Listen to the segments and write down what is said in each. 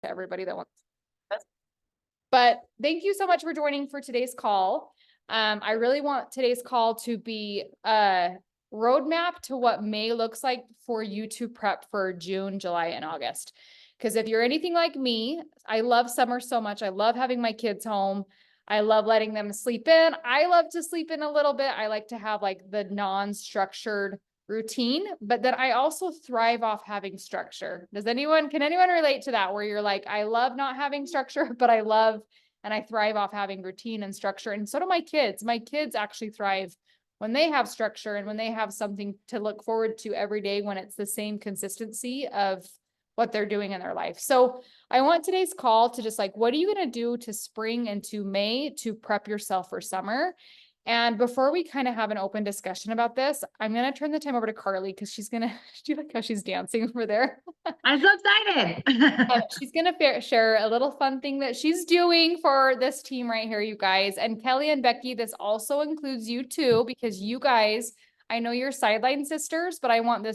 to everybody that wants. But thank you so much for joining for today's call. I really want today's call to be a roadmap to what May looks like for you to prep for June, July, and August. Because if you're anything like me, I love summer so much. I love having my kids home. I love letting them sleep in. I love to sleep in a little bit. I like to have like the non-structured routine, but then I also thrive off having structure. Can anyone relate to that? Where you're like, I love not having structure, but I love and I thrive off having routine and structure. And so do my kids. My kids actually thrive when they have structure and when they have something to look forward to every day, when it's the same consistency of what they're doing in their life. So I want today's call to just like, what are you going to do to spring into May to prep yourself for summer? And before we kind of have an open discussion about this, I'm going to turn the time over to Carly because she's going to, do you like how she's dancing over there? I'm so excited. She's going to share a little fun thing that she's doing for this team right here, you guys. And Kelly and Becky, this also includes you too, because you guys, I know you're sideline sisters, but I want you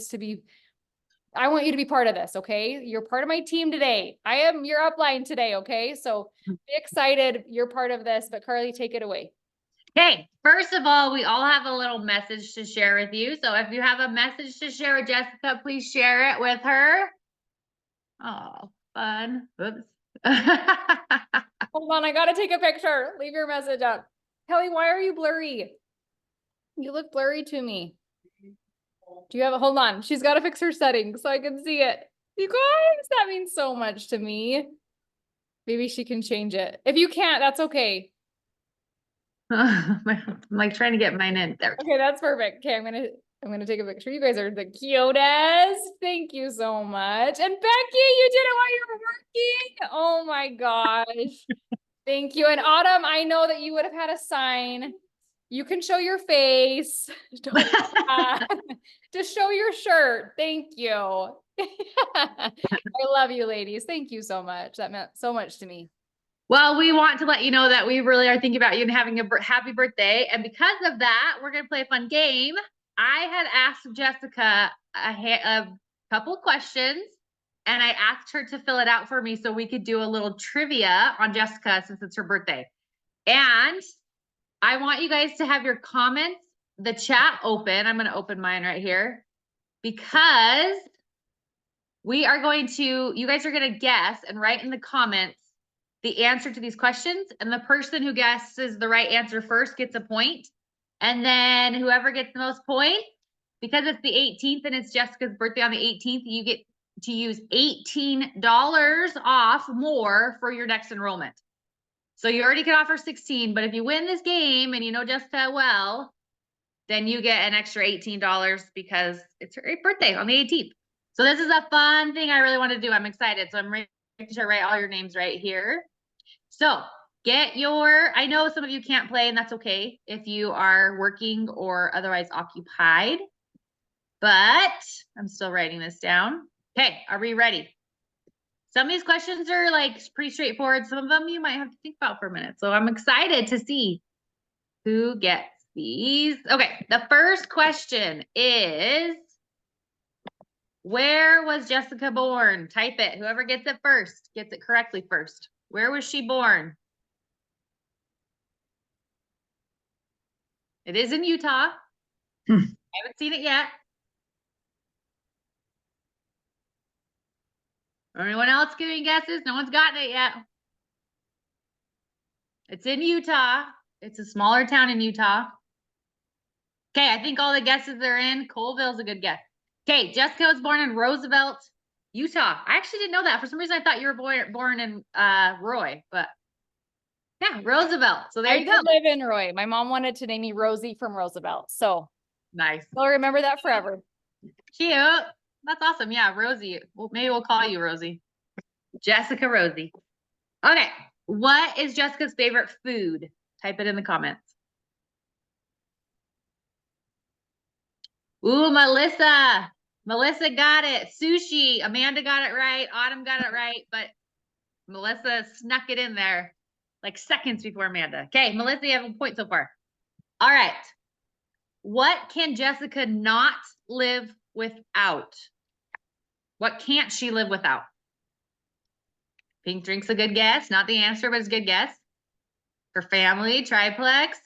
to be part of this, okay? You're part of my team today. I am your upline today, okay? So be excited. You're part of this, but Carly, take it away. Okay, first of all, we all have a little message to share with you. So if you have a message to share with Jessica, please share it with her. Oh, fun. Oops. Hold on, I gotta take a picture. Leave your message up. Kelly, why are you blurry? You look blurry to me. Do you have hold on. She's got to fix her settings so I can see it. You guys, that means so much to me. Maybe she can change it. If you can't, that's okay. I'm like trying to get mine in there. Okay, that's perfect. Okay, I'm gonna take a picture. You guys are the cutest. Thank you so much. And Becky, you did it while you were working. Oh my gosh. Thank you. And Autumn, I know that you would have had a sign. You can show your face. Just show your shirt. Thank you. I love you, ladies. Thank you so much. That meant so much to me. Well, we want to let you know that we really are thinking about you and having a happy birthday. And because of that, we're going to play a fun game. I had asked Jessica a couple questions, and I asked her to fill it out for me so we could do a little trivia on Jessica since it's her birthday. And I want you guys to have your comments, the chat open. I'm going to open mine right here because you guys are going to guess and write in the comments the answer to these questions. And the person who guesses the right answer first gets a point. And then whoever gets the most points, because it's the 18th and it's Jessica's birthday on the 18th, you get to use $18 off more for your next enrollment. So you already can offer 16, but if you win this game and you know Jessica well, then you get an extra $18 because it's her birthday on the 18th. So this is a fun thing I really want to do. I'm excited. So I'm making sure I write all your names right here. So I know some of you can't play, and that's okay if you are working or otherwise occupied, but I'm still writing this down. Okay, are we ready? Some of these questions are like pretty straightforward. Some of them you might have to think about for a minute. So I'm excited to see who gets these. Okay, the first question is, where was Jessica born? Type it. Whoever gets it first gets it correctly first. Where was she born? It is in Utah. I haven't seen it yet. Anyone else giving guesses? No one's gotten it yet. It's in Utah. It's a smaller town in Utah. Okay, I think all the guesses are in. Colville's a good guess. Okay, Jessica was born in Roosevelt, Utah. I actually didn't know that. For some reason, I thought you were born in Roy, but yeah, Roosevelt. So there you go. I live in Roy. My mom wanted to name me Rosie from Roosevelt. So nice. I'll remember that forever. Cute. That's awesome. Yeah, Rosie. Well, maybe we'll call you Rosie. Jessica Rosie. Okay. What is Jessica's favorite food? Type it in the comments. Ooh, Melissa. Melissa got it. Sushi. Amanda got it right. Autumn got it right. But Melissa snuck it in there like seconds before Amanda. Okay, Melissa, you have a point so far. All right. What can Jessica not live without? What can't she live without? Pink drink's a good guess. Not the answer, but it's a good guess. Her family, triplex.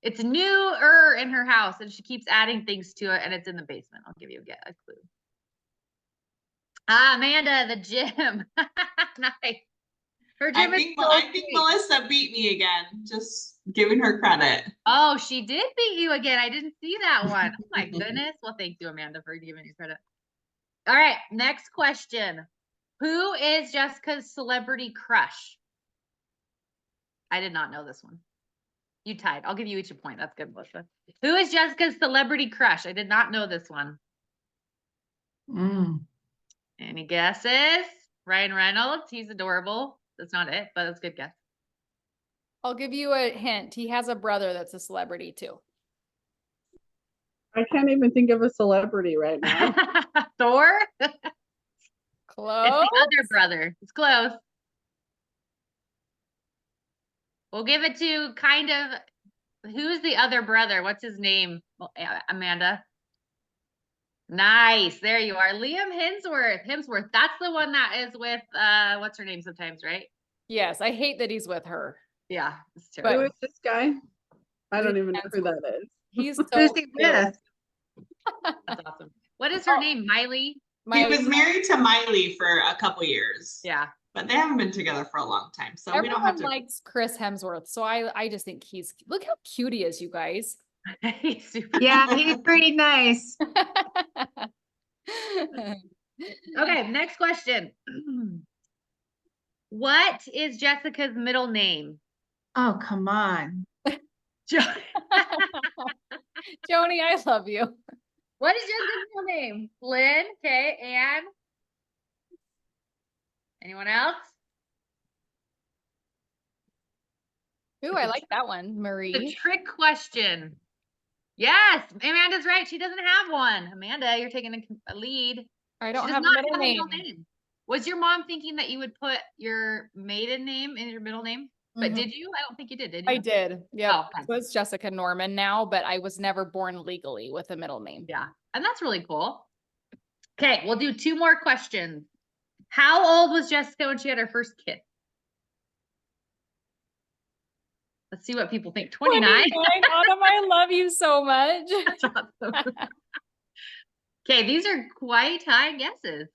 It's newer in her house, and she keeps adding things to it, and it's in the basement. I'll give you a clue. Ah, Amanda, the gym. Nice. Her gym is so I think sweet. Melissa beat me again. Just giving her credit. Oh, she did beat you again. I didn't see that one. Oh my goodness. Well, thank you, Amanda, for giving you credit. All right, next question. Who is Jessica's celebrity crush? I did not know this one. You tied. I'll give you each a point. That's good, Melissa. Who is Jessica's celebrity crush? I did not know this one. Any guesses? Ryan Reynolds. He's adorable. That's not it, but that's a good guess. I'll give you a hint. He has a brother that's a celebrity too. I can't even think of a celebrity right now. Thor? It's Close. the other brother. It's close. We'll give it to kind of, who's the other brother? What's his name, Amanda? Nice. There you are. Liam Hemsworth. That's the one that is with, what's her name sometimes, right? Yes, I hate that he's with her. Yeah. It's Who terrible. is this guy? I don't Liam even know who that is. He's so Who's he cute. with? That's awesome. What is her name? Miley? He was married to Miley for a couple years. Yeah. But they haven't been together for a long time. So we don't Everyone have to. likes Chris Hemsworth, so I just think look how cute he is, you guys. He's super Yeah, he's pretty nice. Okay, next question. What is Jessica's middle name? Oh, come on. Jo- Joni, I love you. What is Jessica's middle name? Lynn, okay, Anne? Anyone else? Ooh, I like that one, The Marie. trick question. Yes, Amanda's right. She doesn't have one. Amanda, you're taking a lead. I She don't does have a not middle have a name. middle name. Was your mom thinking that you would put your maiden name in your middle name? But Mhm. did you? I don't think you did you? I did. Yeah. Oh, okay. So it's Jessica Norman now, but I was never born legally with a middle name. Yeah, and that's really cool. Okay, we'll do two more questions. How old was Jessica when she had her first kiss? Let's see what people think. 29. 29. Autumn, I love you so much. That's awesome. Okay, these are quite high guesses.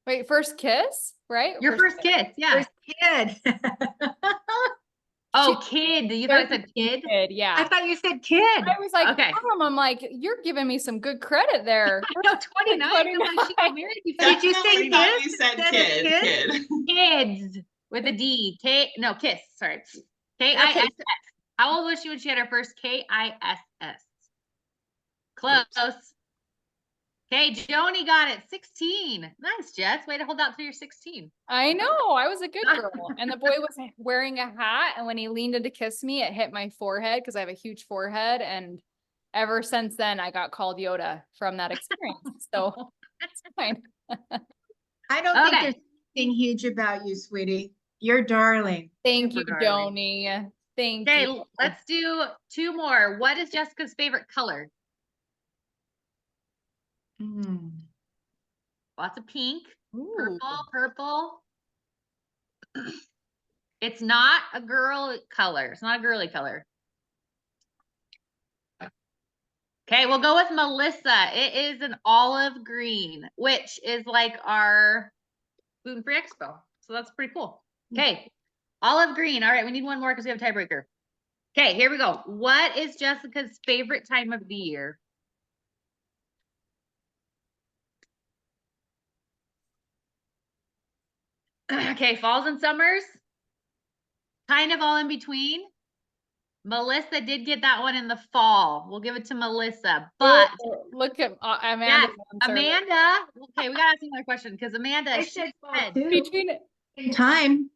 Wait, first kiss, right? Your first kiss, yeah. First kid. Oh, kid. You thought I said kid? Kid, yeah. I thought you said kid. I was like, Okay. Autumn, I'm like, you're giving me some good credit there. No, 29. I'm like, she got married before. Did you say Definitely not. kids You said instead of kid. kids? Kids with a D. Kiss. Sorry. K-I-S-S. How old was she when she had her first K-I-S-S? Close. Okay, Joni got it. 16. Nice, Jess. Way to hold out till you're 16. I know, I was a good girl. And the boy was wearing a hat, and when he leaned in to kiss me, it hit my forehead because I have a huge forehead. And ever since then, I got called Yoda from that experience. So that's fine. I don't Okay. think there's anything huge about you, sweetie. You're darling. Thank you, Super darling. Joni. Thank Okay, you. let's do two more. What is Jessica's favorite color? Lots of pink, Ooh. purple. It's not a girl color. It's not a girly color. Okay, we'll go with Melissa. It is an olive green, which is like our gluten-free expo. So that's pretty cool. Okay, olive green. All right, we need one more because we have a tiebreaker. Okay, here we go. What is Jessica's favorite time of the year? Okay, falls and summers. Kind of all in between. Melissa did get that one in the fall. We'll give it to Melissa. But Ooh, look at Amanda. yes, Amanda. Okay, we gotta ask another question because Amanda, I she said fall said, too. Between In time.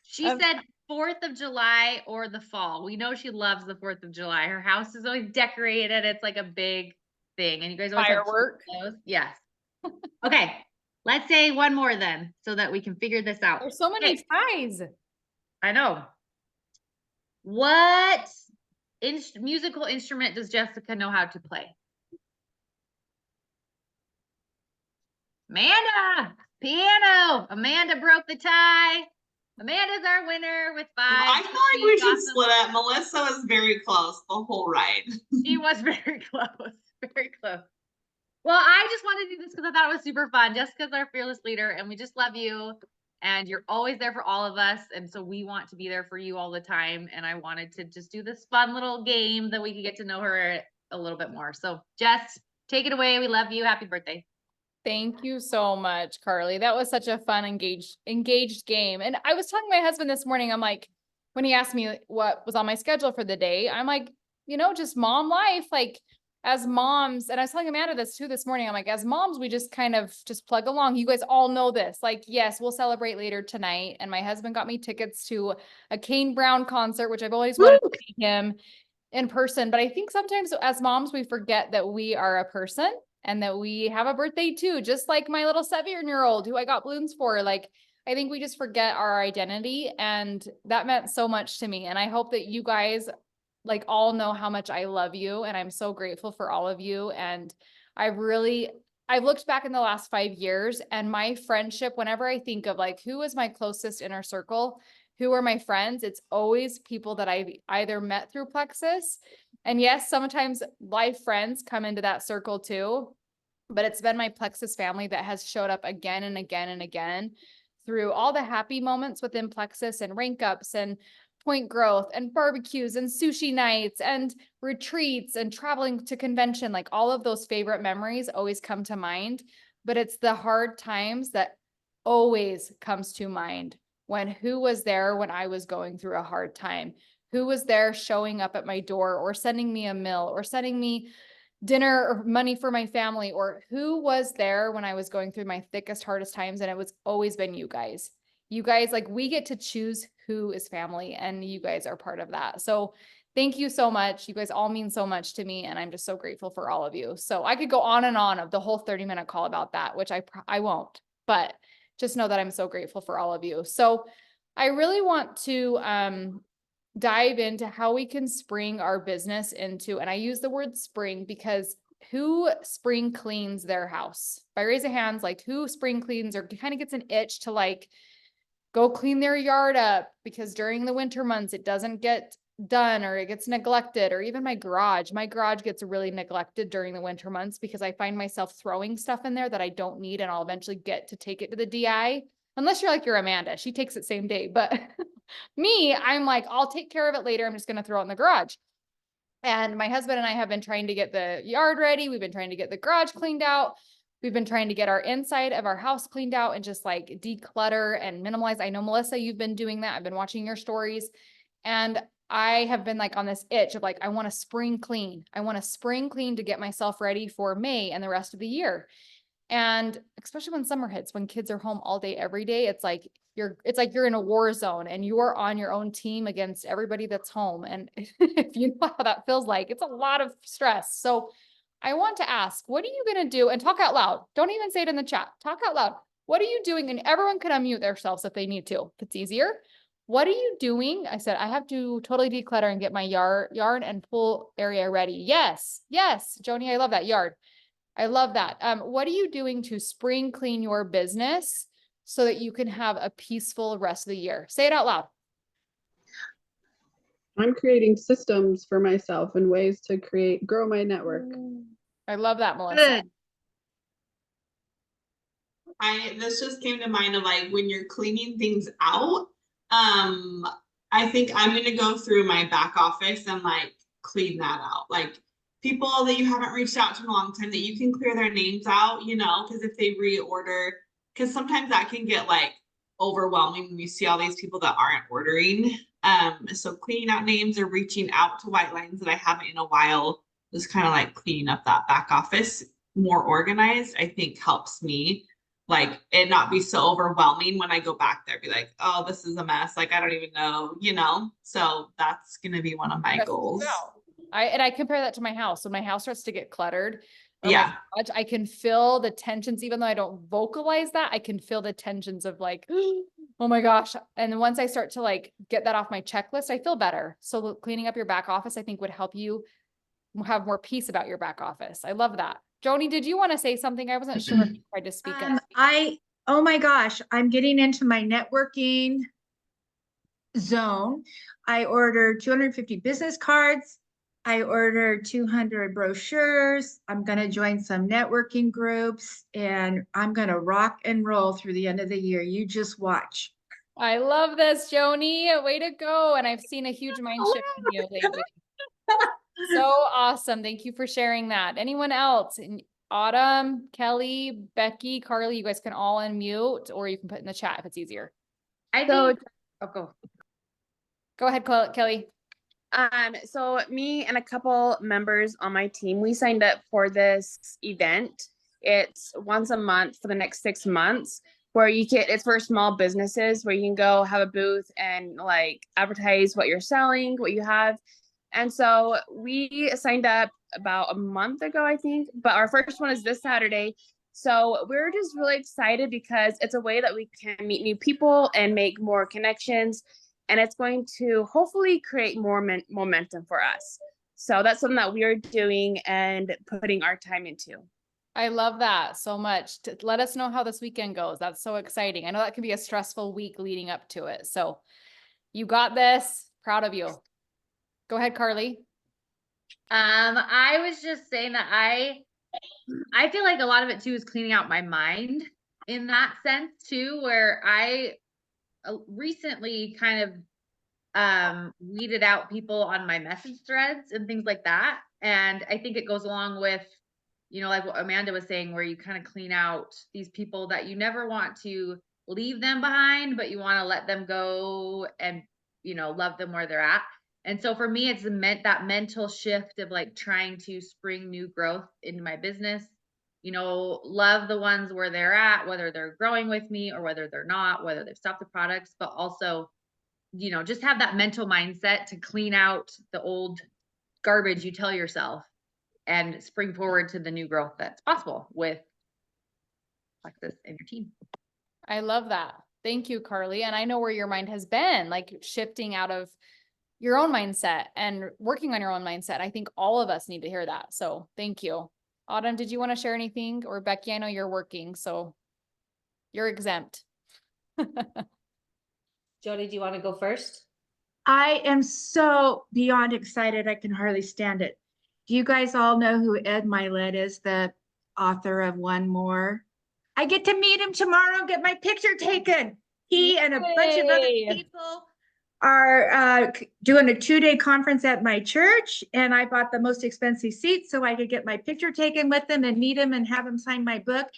she said 4th of July or the fall. We know she loves the 4th of July. Her house is always decorated. It's like a big thing. And you guys always have firework. those. Yes. Okay. Let's say one more then so that we can figure this out. There's so many Okay. ties. I know. What musical instrument does Jessica know how to play? Amanda. Piano. Amanda broke the tie. Amanda's our winner with 5. I feel like we She's should awesome. split up. Melissa was very close the whole ride. She was very close. Very close. Well, I just wanted to do this because I thought it was super fun. Jessica's our fearless leader, and we just love you. And you're always there for all of us. And so we want to be there for you all the time. And I wanted to just do this fun little game that we could get to know her a little bit more. So Jess, take it away. We love you. Happy birthday. Thank you so much, Carly. That was such a fun, engaged game. And I was telling my husband this morning, I'm like, when he asked me what was on my schedule for the day, I'm like, just mom life, like as moms, and I was telling Amanda this too this morning. I'm like, as moms, we just kind of just plug along. You guys all know this. Like, yes, we'll celebrate later tonight. And my husband got me tickets to a Kane Brown concert, which I've always wanted to see him in person. But I think sometimes as moms, we forget that we are a person and that we have a birthday too, just like my little 7-year-old who I got balloons for. Like, I think we just forget our identity, and that meant so much to me. And I hope that you guys like all know how much I love you, and I'm so grateful for all of you. And I've looked back in the last 5 years, and my friendship, whenever I think of like, who is my closest inner circle, who are my friends, it's always people that I've either met through Plexus. And yes, sometimes life friends come into that circle too, but it's been my Plexus family that has showed up again and again and again through all the happy moments within Plexus and rank ups and point growth and barbecues and sushi nights and retreats and traveling to convention. Like, all of those favorite memories always come to mind, but it's the hard times that always comes to mind. When who was there when I was going through a hard time? Who was there showing up at my door or sending me a meal or sending me dinner or money for my family? Or who was there when I was going through my thickest, hardest times? And it was always been you guys. You guys, like, we get to choose who is family, and you guys are part of that. So thank you so much. You guys all mean so much to me, and I'm just so grateful for all of you. So I could go on and on of the whole 30-minute call about that, which I won't, but just know that I'm so grateful for all of you. So I really want to dive into how we can spring our business into, and I use the word spring because who spring cleans their house? By raise of hands, like, who spring cleans or kind of gets an itch to like go clean their yard up, because during the winter months it doesn't get done or it gets neglected. Or even my garage gets really neglected during the winter months because I find myself throwing stuff in there that I don't need, and I'll eventually get to take it to the DI. Unless you're like your Amanda, she takes it same day. But me, I'm like, I'll take care of it later. I'm just going to throw it in the garage. And my husband and I have been trying to get the yard ready. We've been trying to get the garage cleaned out. We've been trying to get our inside of our house cleaned out and just like declutter and minimalize. I know, Melissa, you've been doing that. I've been watching your stories, and I have been like on this itch of like, I want to spring clean. I want to spring clean to get myself ready for May and the rest of the year. And especially when summer hits, when kids are home all day, every day, it's like you're in a war zone and you're on your own team against everybody that's home. And if you know how that feels like, it's a lot of stress. So I want to ask, what are you going to do? And talk out loud. Don't even say it in the chat. Talk out loud. What are you doing? And everyone can unmute themselves if they need to, if it's easier. What are you doing? I said, I have to totally declutter and get my yard and pool area ready. Yes. Yes. Joni, I love that yard. I love that. What are you doing to spring clean your business so that you can have a peaceful rest of the year? Say it out loud. I'm creating systems for myself and ways to grow my network. I love that, Melissa. Good. This just came to mind of like when you're cleaning things out. I think I'm gonna go through my back office and like clean that out. Like people that you haven't reached out to in a long time, that you can clear their names out, because if they reorder, because sometimes that can get like overwhelming when you see all these people that aren't ordering. So cleaning out names or reaching out to white lines that I haven't in a while, just kind of like cleaning up that back office more organized, I think helps me like it not be so overwhelming when I go back there, be like, oh, this is a mess. Like, I don't even know, so that's going to be one of my goals. I compare that to my house. When my house starts to get cluttered, yeah, I can feel the tensions, even though I don't vocalize that, I can feel the tensions of like, oh my gosh. And once I start to like get that off my checklist, I feel better. So cleaning up your back office, I think would help you have more peace about your back office. I love that. Joni, did you want to say something? I wasn't sure if you tried to speak. oh my gosh, I'm getting into my networking zone. I ordered 250 business cards. I ordered 200 brochures. I'm going to join some networking groups and I'm going to rock and roll through the end of the year. You just watch. I love this, Joni. Way to go. And I've seen a huge mind shift in you lately. So awesome. Thank you for sharing that. Anyone else? In Autumn, Kelly, Becky, Carly, you guys can all unmute or you can put in the chat if it's easier. I So- think, oh, Go ahead, Kelly. So me and a couple members on my team, we signed up for this event. It's once a month for the next 6 months where it's for small businesses where you can go have a booth and like advertise what you're selling, what you have. And so we signed up about a month ago, I think, but our first one is this Saturday. So we're just really excited because it's a way that we can meet new people and make more connections. And it's going to hopefully create more momentum for us. So that's something that we are doing and putting our time into. I love that so much. Let us know how this weekend goes. That's so exciting. I know that can be a stressful week leading up to it. So you got this. Proud of you. Go ahead, Carly. I was just saying that I feel like a lot of it too is cleaning out my mind in that sense too, where I recently kind of weeded out people on my message threads and things like that. And I think it goes along with, you know, like what Amanda was saying, where you kind of clean out these people that you never want to leave them behind, but you want to let them go and, you know, love them where they're at. And so for me, it's that mental shift of like trying to spring new growth into my business, you know, love the ones where they're at, whether they're growing with me or whether they're not, whether they've stopped the products, but also, you know, just have that mental mindset to clean out the old garbage you tell yourself and spring forward to the new growth that's possible with Alexis and your team. I love that. Thank you, Carly. And I know where your mind has been, like shifting out of your own mindset and working on your own mindset. I think all of us need to hear that. So thank you. Autumn, did you want to share anything? Or Becky, I know you're working, so you're exempt. Jody, do you want to go first? I am so beyond excited. I can hardly stand it. Do you guys all know who Ed Milet is, the author of One More? I get to meet him tomorrow and get my picture taken. He and a bunch of other Yay. people are doing a 2-day conference at my church, and I bought the most expensive seats so I could get my picture taken with them and meet him and have him sign my book.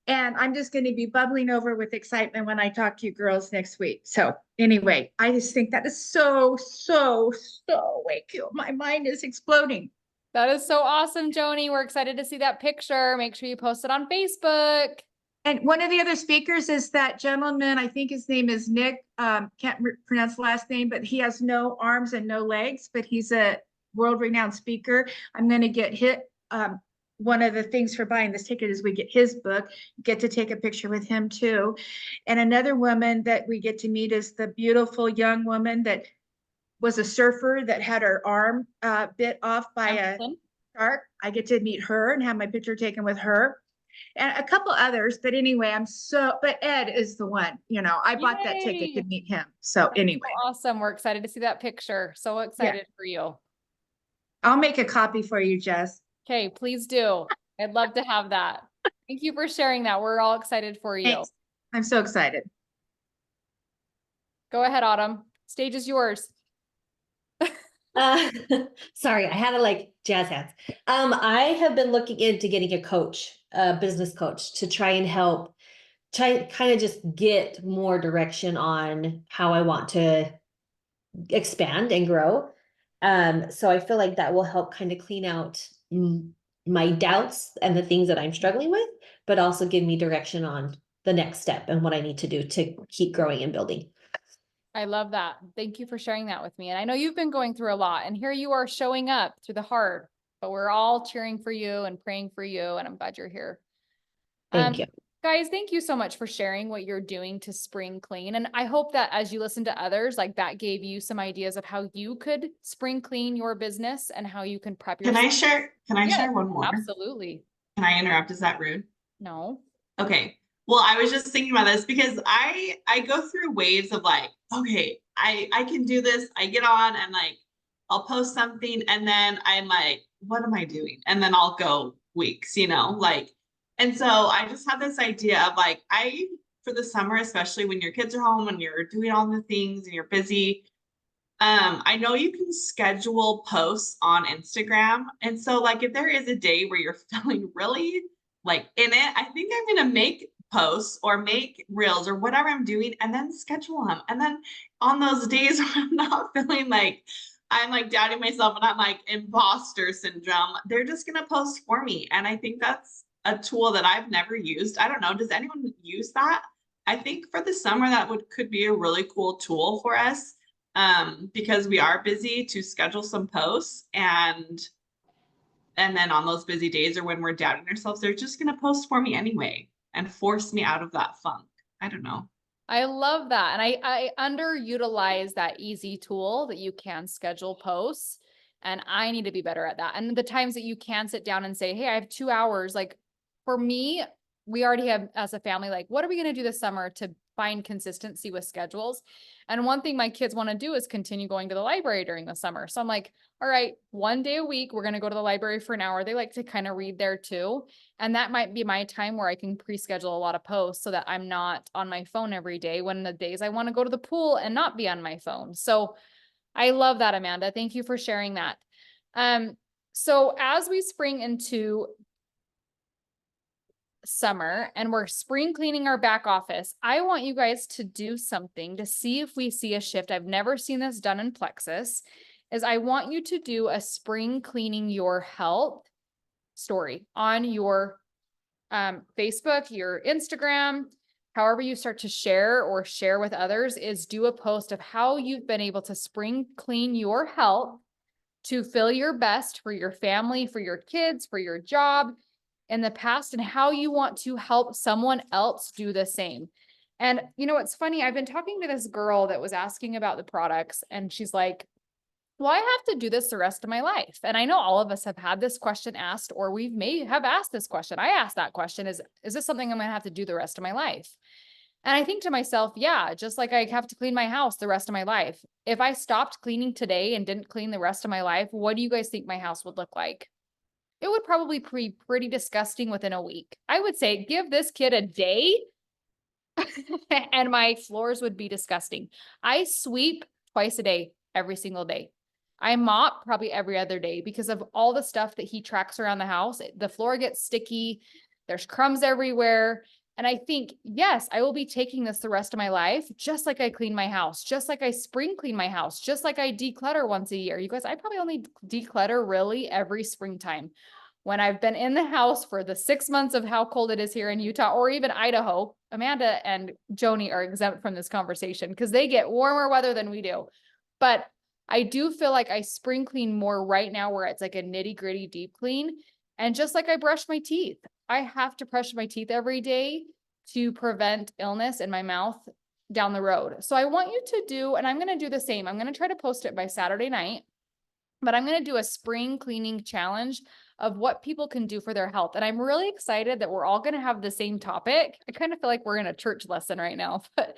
And I'm just going to be bubbling over with excitement when I talk to you girls next week. So anyway, I just think that is so way cool. My mind is exploding. That is so awesome, Joni. We're excited to see that picture. Make sure you post it on Facebook. And one of the other speakers is that gentleman, I think his name is Nick, can't pronounce the last name, but he has no arms and no legs, but he's a world-renowned speaker. I'm going to get one of the things for buying this ticket is we get his book, get to take a picture with him too. And another woman that we get to meet is the beautiful young woman that was a surfer that had her arm bit off by a shark. I get to meet her and have my picture taken with her. And a couple others, but anyway, but Ed is the one, you know, I bought that ticket to Yay. meet him. So anyway, Awesome. We're excited to see that picture. So excited for you. I'll make a copy for you, Jess. Okay, please do. I'd love to have that. Thank you for sharing that. We're all excited for you. Thanks. I'm so excited. Go ahead, Autumn. Stage is yours. Sorry, I had to like jazz hands. I have been looking into getting a coach, a business coach, to try and help, kind of just get more direction on how I want to expand and grow. So I feel like that will help kind of clean out my doubts and the things that I'm struggling with, but also give me direction on the next step and what I need to do to keep growing and building. I love that. Thank you for sharing that with me. And I know you've been going through a lot, and here you are showing up through the hard, but we're all cheering for you and praying for you. And I'm glad you're here. Thank you. Guys, thank you so much for sharing what you're doing to spring clean. And I hope that as you listen to others, like that gave you some ideas of how you could spring clean your business and how you can prep Can yourself. I share Yeah, one more? Absolutely. Can I interrupt? Is that rude? No. Okay. Well, I was just thinking about this because I go through waves of like, okay, I can do this. I get on and like I'll post something and then I'm like, what am I doing? And then I'll go weeks, like, and so I just have this idea of like for the summer, especially when your kids are home and you're doing all the things and you're busy. I know you can schedule posts on Instagram. And so like if there is a day where you're feeling really like in it, I think I'm gonna make posts or make reels or whatever I'm doing and then schedule them. And then on those days where I'm not feeling like I'm like doubting myself and I'm like imposter syndrome, they're just gonna post for me. And I think that's a tool that I've never used. I don't know, does anyone use that? I think for the summer that could be a really cool tool for us, because we are busy to schedule some posts and then on those busy days or when we're doubting ourselves, they're just going to post for me anyway and force me out of that funk. I don't know. I love that. And I underutilize that easy tool that you can schedule posts. And I need to be better at that. And the times that you can sit down and say, hey, I have 2 hours. Like for me, we already have as a family, like, what are we going to do this summer to find consistency with schedules? And one thing my kids want to do is continue going to the library during the summer. So I'm like, all right, 1 day a week, we're going to go to the library for an hour. They like to kind of read there too. And that might be my time where I can pre-schedule a lot of posts so that I'm not on my phone every day when the days I want to go to the pool and not be on my phone. So I love that, Amanda. Thank you for sharing that. So as we spring into summer and we're spring cleaning our back office, I want you guys to do something to see if we see a shift. I've never seen this done in Plexus. Is I want you to do a spring cleaning your health story on your Facebook, your Instagram, however you start to share or share with others, is do a post of how you've been able to spring clean your health to feel your best for your family, for your kids, for your job in the past, and how you want to help someone else do the same. And it's funny, I've been talking to this girl that was asking about the products and she's like, well, I have to do this the rest of my life. And I know all of us have had this question asked, or we may have asked this question. I asked that question, is this something I'm going to have to do the rest of my life? And I think to myself, yeah, just like I have to clean my house the rest of my life. If I stopped cleaning today and didn't clean the rest of my life, what do you guys think my house would look like? It would probably be pretty disgusting within a week. I would say give this kid a day and my floors would be disgusting. I sweep twice a day, every single day. I mop probably every other day because of all the stuff that he tracks around the house. The floor gets sticky. There's crumbs everywhere. And I think, yes, I will be taking this the rest of my life, just like I clean my house, just like I spring clean my house, just like I declutter once a year. You guys, I probably only declutter really every springtime. When I've been in the house for the 6 months of how cold it is here in Utah or even Idaho, Amanda and Joni are exempt from this conversation because they get warmer weather than we do. But I do feel like I spring clean more right now where it's like a nitty gritty deep clean. And just like I brush my teeth, I have to brush my teeth every day to prevent illness in my mouth down the road. So I want you to do, and I'm going to do the same. I'm going to try to post it by Saturday night, but I'm going to do a spring cleaning challenge of what people can do for their health. And I'm really excited that we're all going to have the same topic. I kind of feel like we're in a church lesson right now, but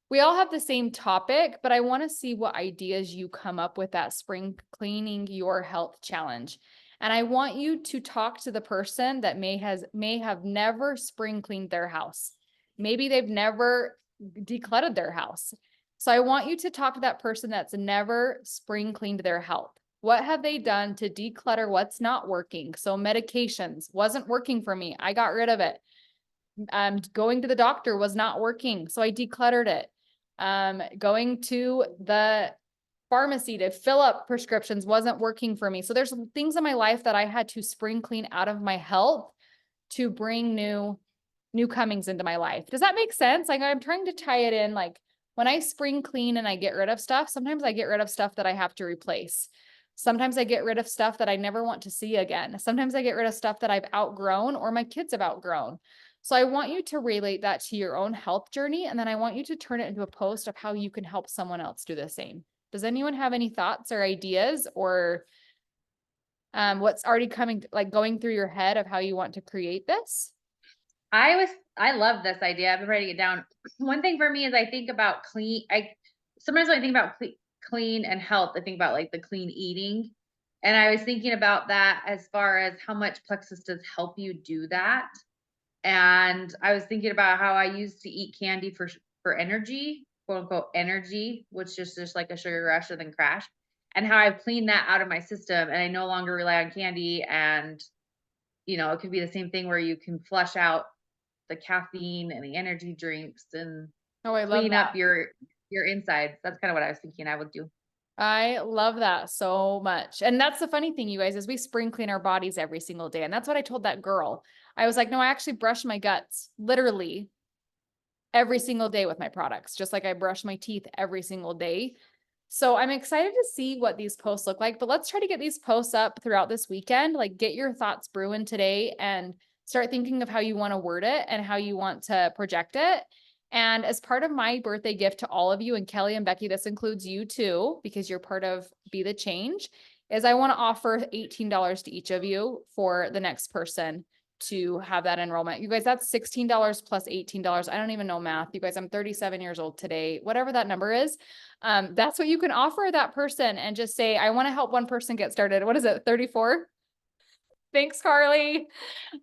we all have the same topic, but I want to see what ideas you come up with that spring cleaning your health challenge. And I want you to talk to the person that may have never spring cleaned their house. Maybe they've never decluttered their house. So I want you to talk to that person that's never spring cleaned their health. What have they done to declutter what's not working? So medications wasn't working for me. I got rid of it. Going to the doctor was not working. So I decluttered it. Going to the pharmacy to fill up prescriptions wasn't working for me. So there's things in my life that I had to spring clean out of my health to bring new comings into my life. Does that make sense? Like I'm trying to tie it in. Like when I spring clean and I get rid of stuff, sometimes I get rid of stuff that I have to replace. Sometimes I get rid of stuff that I never want to see again. Sometimes I get rid of stuff that I've outgrown or my kids have outgrown. So I want you to relate that to your own health journey. And then I want you to turn it into a post of how you can help someone else do the same. Does anyone have any thoughts or ideas or what's already going through your head of how you want to create this? I I love this idea. I've been writing it down. One thing for me is I think about sometimes when I think about clean and health, I think about like the clean eating. And I was thinking about that as far as how much Plexus does help you do that. And I was thinking about how I used to eat candy for energy, quote unquote energy, which is just like a sugar rush and then crash. And how I've cleaned that out of my system and I no longer rely on candy. And, it could be the same thing where you can flush out the caffeine and the energy drinks and Oh, I love clean that. up your insides. That's kind of what I was thinking I would do. I love that so much. And that's the funny thing, you guys, is we spring clean our bodies every single day. And that's what I told that girl. I was like, no, I actually brush my guts literally every single day with my products, just like I brush my teeth every single day. So I'm excited to see what these posts look like, but let's try to get these posts up throughout this weekend. Like, get your thoughts brewing today and start thinking of how you want to word it and how you want to project it. And as part of my birthday gift to all of you, and Kelly and Becky, this includes you too, because you're part of Be the Change, is I want to offer $18 to each of you for the next person to have that enrollment. You guys, that's $16 plus $18. I don't even know math. You guys, I'm 37 years old today, whatever that number is. That's what you can offer that person and just say, I want to help one person get started. What is it? 34? Thanks, Carly.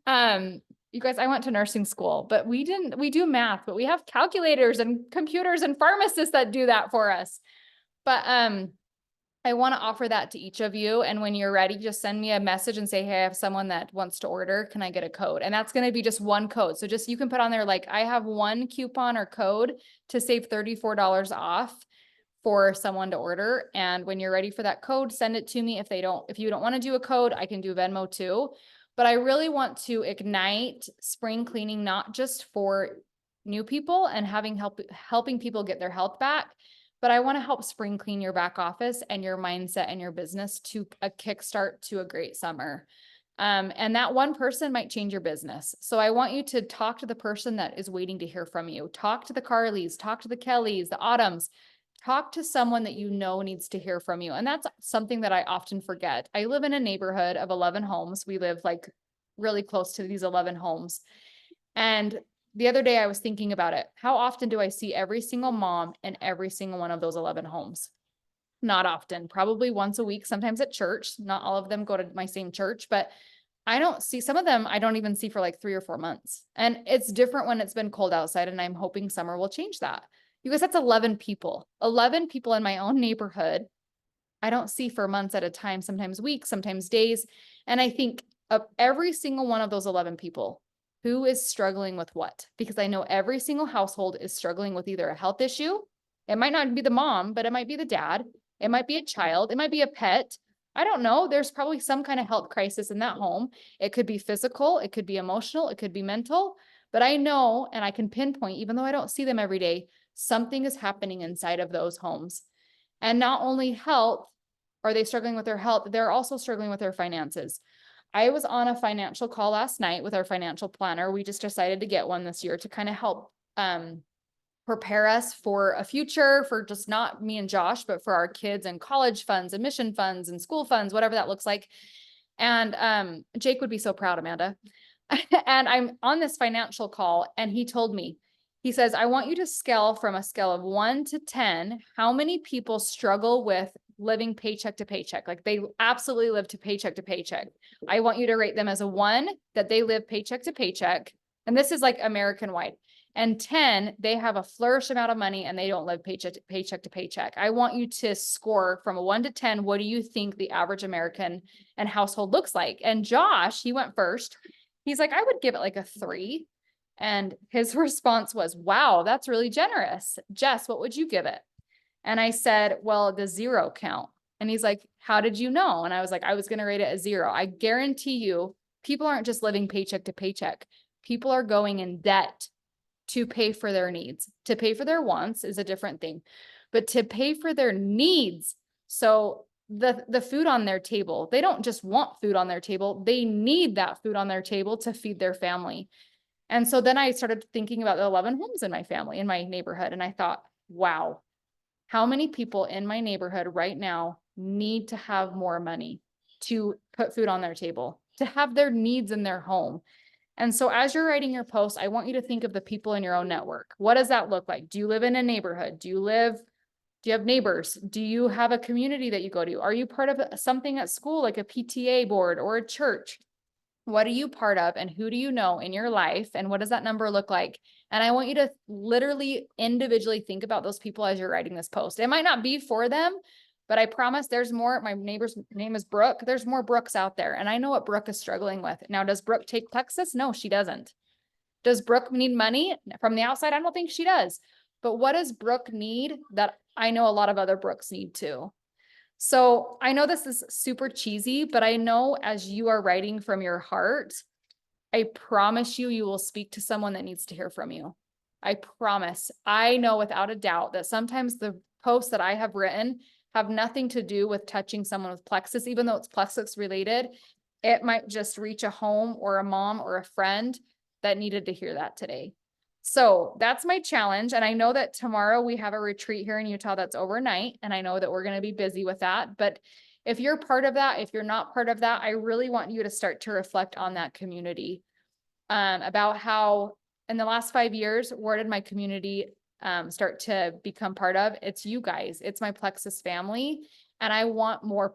You guys, I went to nursing school, but we do math, but we have calculators and computers and pharmacists that do that for us. But, I want to offer that to each of you. And when you're ready, just send me a message and say, hey, I have someone that wants to order. Can I get a code? And that's going to be just one code. So just, you can put on there, like, I have one coupon or code to save $34 off for someone to order. And when you're ready for that code, send it to me. If you don't want to do a code, I can do Venmo too. But I really want to ignite spring cleaning, not just for new people and helping people get their health back, but I want to help spring clean your back office and your mindset and your business to a kickstart to a great summer. And that one person might change your business. So I want you to talk to the person that is waiting to hear from you. Talk to the Carlys, talk to the Kellys, the Autumns, talk to someone that you know needs to hear from you. And that's something that I often forget. I live in a neighborhood of 11 homes. We live like really close to these 11 homes. And the other day I was thinking about it. How often do I see every single mom in every single one of those 11 homes? Not often, probably once a week, sometimes at church. Not all of them go to my same church, but I don't see some of them. I don't even see for like 3 or 4 months. And it's different when it's been cold outside, and I'm hoping summer will change that. You guys, that's 11 people in my own neighborhood. I don't see for months at a time, sometimes weeks, sometimes days. And I think of every single one of those 11 people, who is struggling with what? Because I know every single household is struggling with either a health issue. It might not be the mom, but it might be the dad. It might be a child. It might be a pet. I don't know. There's probably some kind of health crisis in that home. It could be physical. It could be emotional. It could be mental. But I know, and I can pinpoint, even though I don't see them every day, something is happening inside of those homes. And not only health, are they struggling with their health, they're also struggling with their finances. I was on a financial call last night with our financial planner. We just decided to get one this year to kind of help prepare us for a future, for just not me and Josh, but for our kids and college funds and mission funds and school funds, whatever that looks like. And Jake would be so proud, Amanda. And I'm on this financial call, and he told me, he says, I want you to scale from a scale of 1 to 10, how many people struggle with living paycheck to paycheck? Like, they absolutely live to paycheck. I want you to rate them as a 1, that they live paycheck to paycheck. And this is like American wide. And 10, they have a flourish amount of money and they don't live paycheck to paycheck. I want you to score from a 1 to 10. What do you think the average American and household looks like? And Josh, he went first. He's like, I would give it like a 3. And his response was, wow, that's really generous. Jess, what would you give it? And I said, well, the 0 count. And he's like, how did you know? And I was like, I was going to rate it a 0. I guarantee you, people aren't just living paycheck to paycheck. People are going in debt to pay for their needs. To pay for their wants is a different thing, but to pay for their needs. So the food on their table, they don't just want food on their table. They need that food on their table to feed their family. And so then I started thinking about the 11 homes in my family, in my neighborhood. And I thought, wow, how many people in my neighborhood right now need to have more money to put food on their table, to have their needs in their home? And so as you're writing your post, I want you to think of the people in your own network. What does that look like? Do you live in a neighborhood? Do you have neighbors? Do you have a community that you go to? Are you part of something at school, like a PTA board or a church? What are you part of and who do you know in your life? And what does that number look like? And I want you to literally individually think about those people as you're writing this post. It might not be for them, but I promise there's more. My neighbor's name is Brooke. There's more Brooks out there. And I know what Brooke is struggling with. Now, does Brooke take Plexus? No, she doesn't. Does Brooke need money from the outside? I don't think she does. But what does Brooke need that I know a lot of other Brooks need too? So I know this is super cheesy, but I know as you are writing from your heart, I promise you, you will speak to someone that needs to hear from you. I promise. I know without a doubt that sometimes the posts that I have written have nothing to do with touching someone with Plexus, even though it's Plexus related. It might just reach a home or a mom or a friend that needed to hear that today. So that's my challenge. And I know that tomorrow we have a retreat here in Utah that's overnight. And I know that we're going to be busy with that. But if you're part of that, if you're not part of that, I really want you to start to reflect on that community, about how in the last 5 years, where did my community start to become part of? It's you guys. It's my Plexus family. And I want more.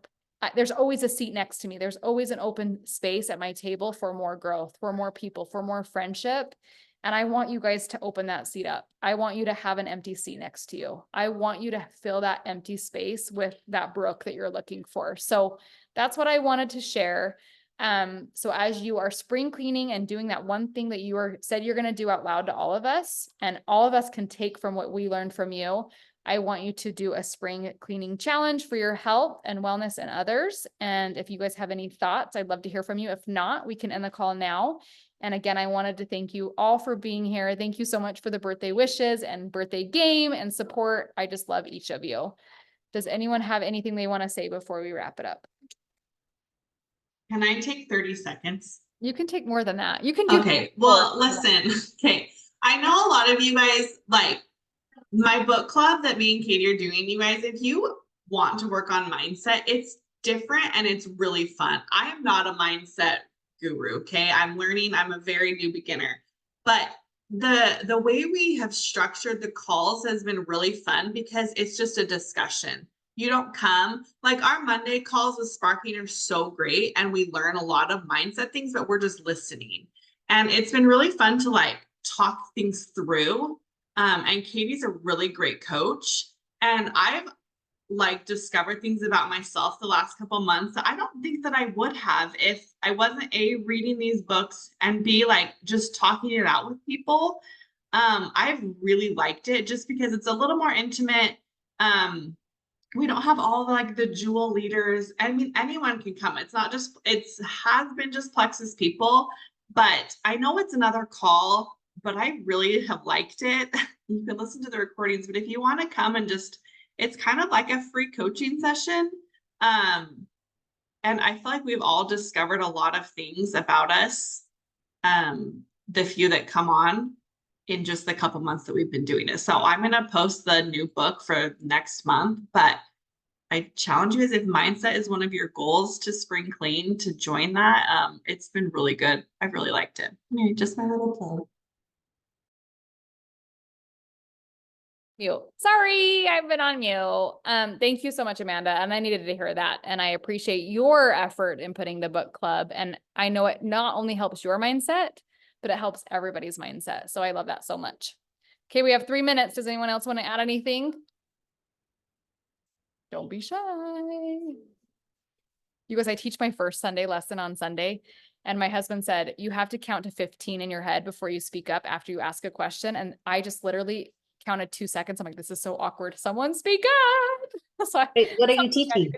There's always a seat next to me. There's always an open space at my table for more growth, for more people, for more friendship. And I want you guys to open that seat up. I want you to have an empty seat next to you. I want you to fill that empty space with that Brooke that you're looking for. So that's what I wanted to share. So as you are spring cleaning and doing that one thing that you said you're going to do out loud to all of us, and all of us can take from what we learned from you, I want you to do a spring cleaning challenge for your health and wellness and others. And if you guys have any thoughts, I'd love to hear from you. If not, we can end the call now. And again, I wanted to thank you all for being here. Thank you so much for the birthday wishes and birthday game and support. I just love each of you. Does anyone have anything they want to say before we wrap it up? Can I take 30 seconds? You can take more than that. You can do. Okay, well, listen. Okay, I know a lot of you guys, like my book club that me and Katie are doing, you guys, if you want to work on mindset, it's different and it's really fun. I am not a mindset guru, okay? I'm learning, I'm a very new beginner. But the way we have structured the calls has been really fun because it's just a discussion. You don't come, like our Monday calls with Sparking are so great and we learn a lot of mindset things, but we're just listening. And it's been really fun to like talk things through. And Katie's a really great coach. And I've like discovered things about myself the last couple months that I don't think that I would have if I wasn't reading these books and like just talking it out with people. I've really liked it just because it's a little more intimate. We don't have all like the jewel leaders. I mean, anyone can come. It's not just, has been just Plexus people, but I know it's another call, but I really have liked it. You can listen to the recordings, but if you want to come and just, it's kind of like a free coaching session. And I feel like we've all discovered a lot of things about us, the few that come on in just the couple months that we've been doing it. So I'm going to post the new book for next month, but I challenge you as if mindset is one of your goals to spring clean, to join that. It's been really good. I've really liked it. Anyway, just my little plug. Mute. Sorry, I've been on mute. Thank you so much, Amanda. And I needed to hear that. And I appreciate your effort in putting the book club. And I know it not only helps your mindset, but it helps everybody's mindset. So I love that so much. Okay, we have 3 minutes. Does anyone else want to add anything? Don't be shy. You guys, I teach my first Sunday lesson on Sunday. And my husband said, you have to count to 15 in your head before you speak up after you ask a question. And I just literally counted 2 seconds. I'm like, this is so awkward. Someone speak up. So Wait, what are you teaching?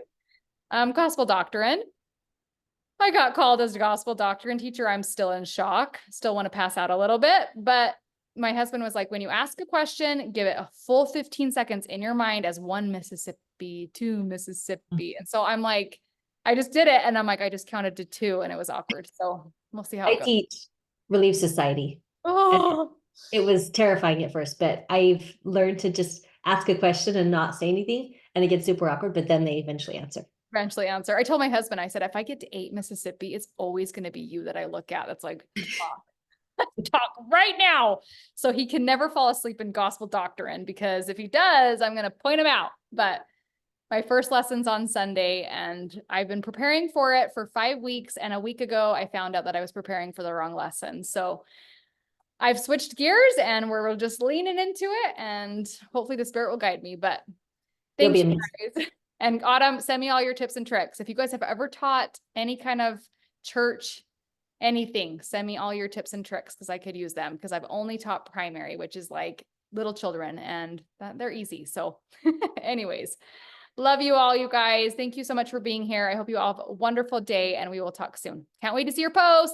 Gospel doctrine. I got called as a gospel doctrine teacher. I'm still in shock. Still want to pass out a little bit. But my husband was like, when you ask a question, give it a full 15 seconds in your mind as 1 Mississippi, 2 Mississippi. And so I'm like, I just did it. And I'm like, I just counted to 2 and it was awkward. So we'll see how it I goes. teach Relief Society. Oh. It was terrifying at first, but I've learned to just ask a question and not say anything. And it gets super awkward, but then they eventually answer. I told my husband, I said, if I get to 8 Mississippi, it's always going to be you that I look at. That's like, talk right now. So he can never fall asleep in gospel doctrine, because if he does, I'm going to point him out. But my first lesson's on Sunday, and I've been preparing for it for 5 weeks. And a week ago, I found out that I was preparing for the wrong lesson. So I've switched gears and we're just leaning into it, and hopefully the Spirit will guide me. But You'll thanks, be you guys. And Autumn, send me all your tips and tricks. If you guys have ever taught any kind of church, anything, send me all your tips and tricks, because I could use them, because I've only taught primary, which is like little children, and they're easy. So anyways, love you all, you guys. Thank you so much for being here. I hope you all have a wonderful day, and we will talk soon. Can't wait to see your posts.